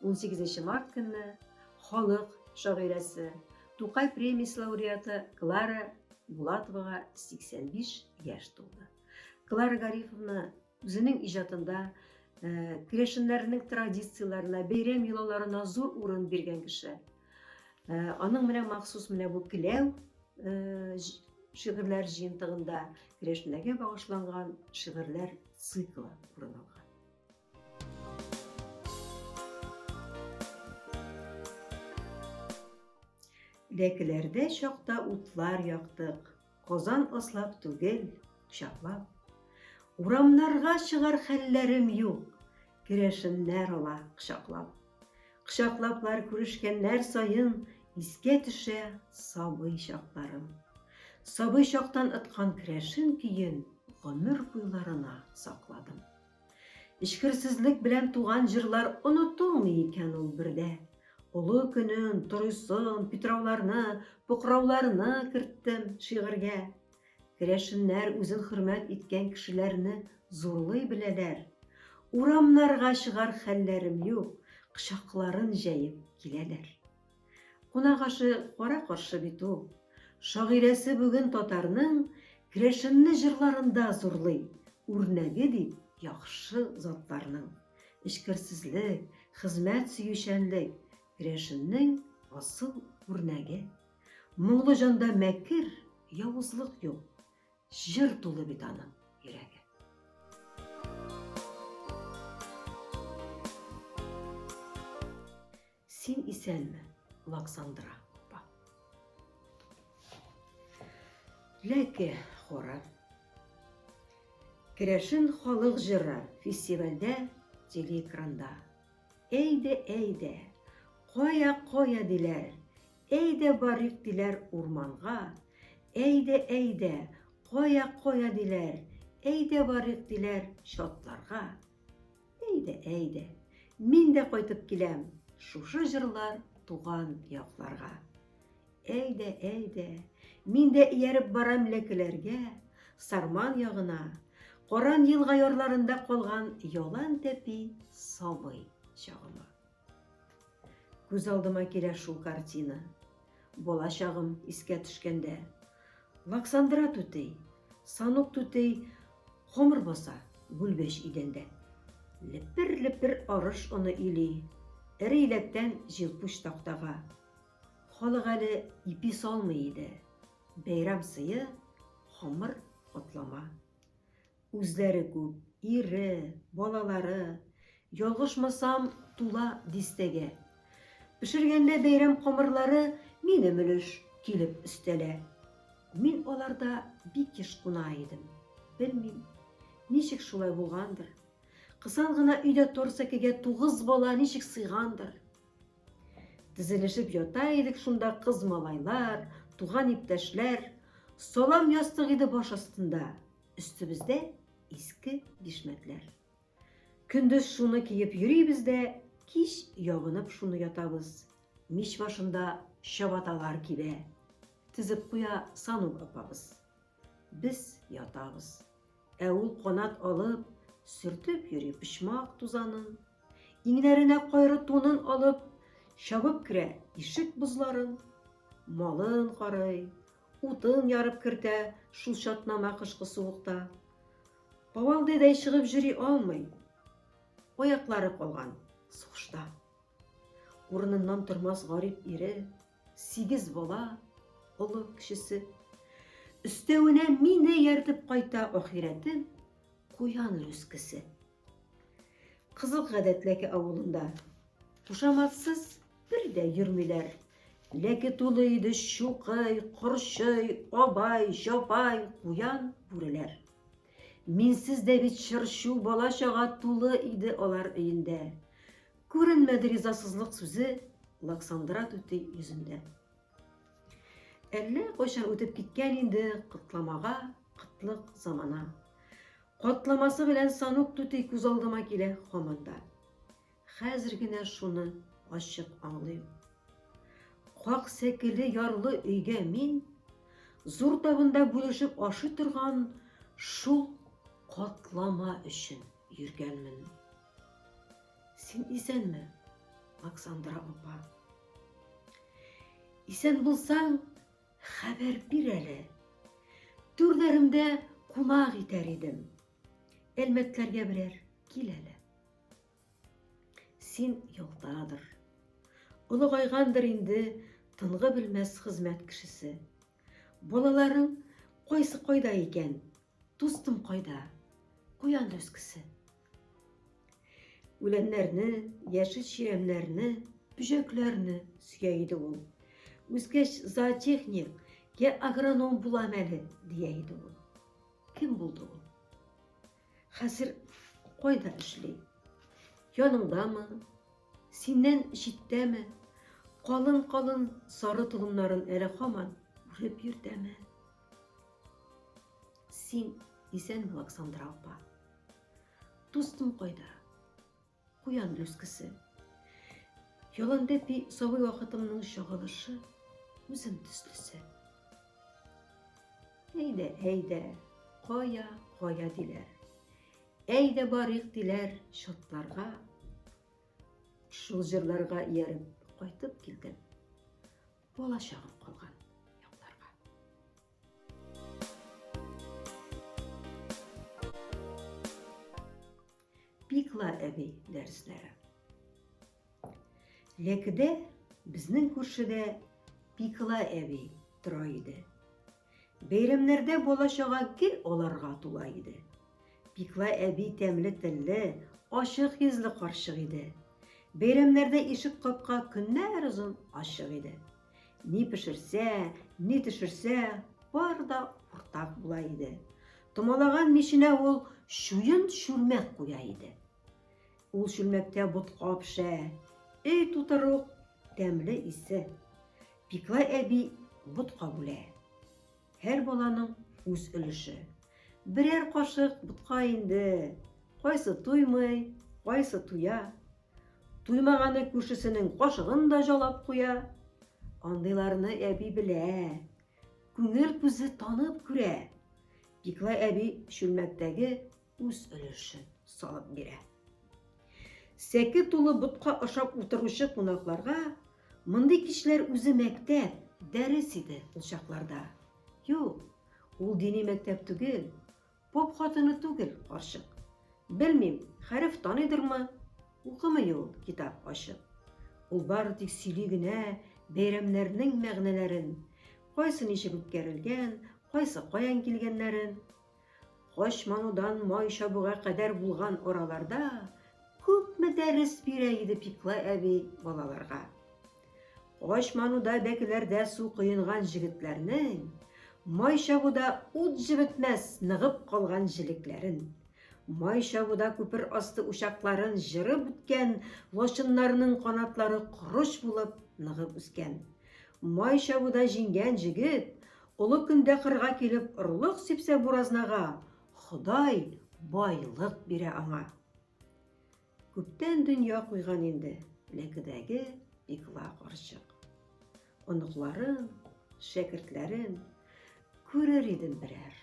18 март көнне халык шагыйрәсе, Тукай премиясе лауреаты Клара Булатовага 85 яшь тулды. Клара Гарифовна үзенең иҗатында керәшеннәрнең традицияләренә, бәйрәм йолаларына зур урын биргән кеше. Аның менә махсус менә бу келәү шигырьләр җыентыгында керәшеннәргә багышланган шигырьләр циклы урын алган. Ләкеләрдә чакта утлар яктык, Казан аслап түгел, кочаклап. Урамнарга чыгар хәлләрем юк, керәшеннәр ала кочаклап. Кочаклаплар күрешкәннәр саен, искә төшә сабый чакларым. Сабый чактан ыткан керәшен көен гомер буйларына сакладым. Ишкерсезлек белән туган җырлар онытылмый икән ул бердә. Олы көнен, турысын, питрауларны, пукрауларны керттем шигырьгә. Керәшеннәр үзен хөрмәт иткән кешеләрне зурлый беләләр. Урамнарга чыгар хәлләрем юк, кочакларын җәеп киләләр. Кунагашы кара каршы бит ул. Шагыйрәсе бүген татарның керәшенне җырларында зурлый. Үрнәге дип яхшы затларның. Ишкерсезлек, хезмәт сөючәнлек керәшеннең асыл үрнәге. Моңлы җанда мәкер, явызлык юк. Җыр тулы бит аның йөрәге. Син исәнме, Лаксандра? Ләке хоры. Керәшен халык җыры фестивальдә, телеэкранда. Әйдә, кая диләр. Әйдә барыйк диләр урманга. Әйдә, кая диләр. Әйдә барыйк диләр шатларга. Әйдә, мин дә кайтып киләм, шушы җырлар туган якларга. Әйдә, мин дә ияреп барам ләкеләргә, Сарман ягына, Каран елга ярларында калган ялан тәпи сабый чагыма. Күз алдыма килә шул картина. Бала чагым искә төшкәндә. Лаксандра түтей, Санук түтей хомыр баса бүлбәш идәндә. Лепер арыш оны или, эриләктән җилпуш тактага. Халык әле ипи салмый иде. Бәйрәм сые, хомыр атлама. Үзләре күп, ире, балалары, ялгышмасам тула дистәгә. Пешергәндә бәйрәм камырлары минем өлеш килеп өстәлә. Мин аларда бик еш куна идем. Белмим, ничек шулай булгандыр. Кысан гына өйдә тор сәкегә 9 бала ничек сыйгандыр. Тезелешеп ята идек шунда кыз малайлар, туган иптәшләр. Салам ястык иде баш астында. Өстебездә иске бишмәтләр. Көндез шуны киеп йөрибез дә, кич ябынып шуны ятабыз. Мич башында чабаталар кибә. Тизеп куя Санук апабыз. Без ятабыз. Ә ул канат алып, сөртеп йөри пычмак тузанын. Иңнәренә кайры тунын алып, чабып керә ишек бозларын. Малын карый, утын ярып кертә шул чатнама кышкы суыкта. Павалдыдай чыгып йөри алмый. Аяклары калган сугышта. Урыныннан тормас гарип ире, 8 бала, олы кешесе. Өстәвенә мине яртып кайта ахирәтем, куян рүскесе. Кызыл гадәтләке авылында. Кушаматсыз бер дә йөрмиләр. Ләке тулы иде чукай, корчый, абай, жапай, куян, бүреләр. Минсез дә бит чыршу бала чага тулы иде алар өендә. Күренмәде ризасызлык сүзе Лаксандра түтей йөзендә. Әллә кайчан үтеп киткән инде кытламага, кытлык замана. Катламасы белән Санук түтей күз алдыма килә һаманда. Хәзер генә шуны ачык аңлыйм. Как сәкеле ярлы өйгә мин, зур табында бүлешеп ашый торган шул катлама өчен йөргәнмен. Син исәнме, Александра апа. Исән булсаң, хәбәр бир әле. Түрләремдә кунак итәр идем. Әлмәтләргә берәр кил әле. Син юлдадыр. Олыгайгандыр инде тынгы белмәс хезмәт кешесе. Балаларың кайсы кайда икән? Дустым кайда? Куян өскесе. Үләннәрне, яшел чирәмнәрне, бүҗәкләрне сөя иде ул. Үзгәч зоотехник, я агроном булам әле, дия иде ул. Кем булды ул? Хәзер кайда эшли? Яныңдамы? Синнән читтәме? Калын-калын сары толымнарын әле һаман үреп йөртәме? Син исәнме, Александра апа? Дустым кайда? Куян өскесе. Яланда пи сабый вакытымның чагылышы үзем төслесе. Әйдә, кая диләр. Әйдә барыйк диләр шотларга. Шул җырларга ияреп кайтып килдем. Бала чагым калган якларга. Пикла әби дәресләре. Лекедә безнең күршедә Пикла әби тора иде. Бәйрәмнәрдә бала-чага гел аларга тула иде. Пикла әби тәмле телле, ачык йөзле карчык иде. Бәйрәмнәрдә ишек капка көннәр узын ачык иде. Ни пешерсә, ни төшерсә, бар да уртак була иде. Томалаган миченә ул шуен шүлмәк куя иде. Ул шүлмәктә бутка пешә, эй тутырук, тәмле исе. Пикла әби бутка бүлә. Һәр баланың үз өлеше. Берәр кашык бутка инде. Кайсы туймый, кайсы туя. Туймаганы күршесенең кашыгын да жалап куя. Андыйларны әби белә. Күңел күзе танып күрә. Пикла әби шүлмәктәге үз өлешен салып бирә. Сәке тулы бутка ашап утыручы кунакларга мондый кичләр үзе мәктәп, дәрес иде ул чакларда. Юк, ул дини мәктәп түгел, поп хатыны түгел карчык. Белмим, хәреф таныйдырмы? Укымый ул китап ачып. Ул бары тик сөйли генә бәйрәмнәрнең мәгънәләрен, кайсы ничек үткәрелгән, кайсы каян килгәннәрен. Качманудан май чабуга кадәр булган араларда күпме дәрес бирә иде Пикла әби балаларга. Качмануда бәкеләрдә су кыйынган җегетләрнең, май чабуда ут җибетмәс ныгып калган җилекләрен, май чабуда күпер асты учакларын җырып үткән лачыннарның канатлары корыч булып ныгып үскән. Май чабуда җиңгән җегет, олы көндә кырга килеп орлык сипсә буразнага, Ходай байлык бирә аңа. Күптән дөнья куйган инде лекедәге Пикла карчык. Оныкларын, шәкертләрен күрер идем берәр.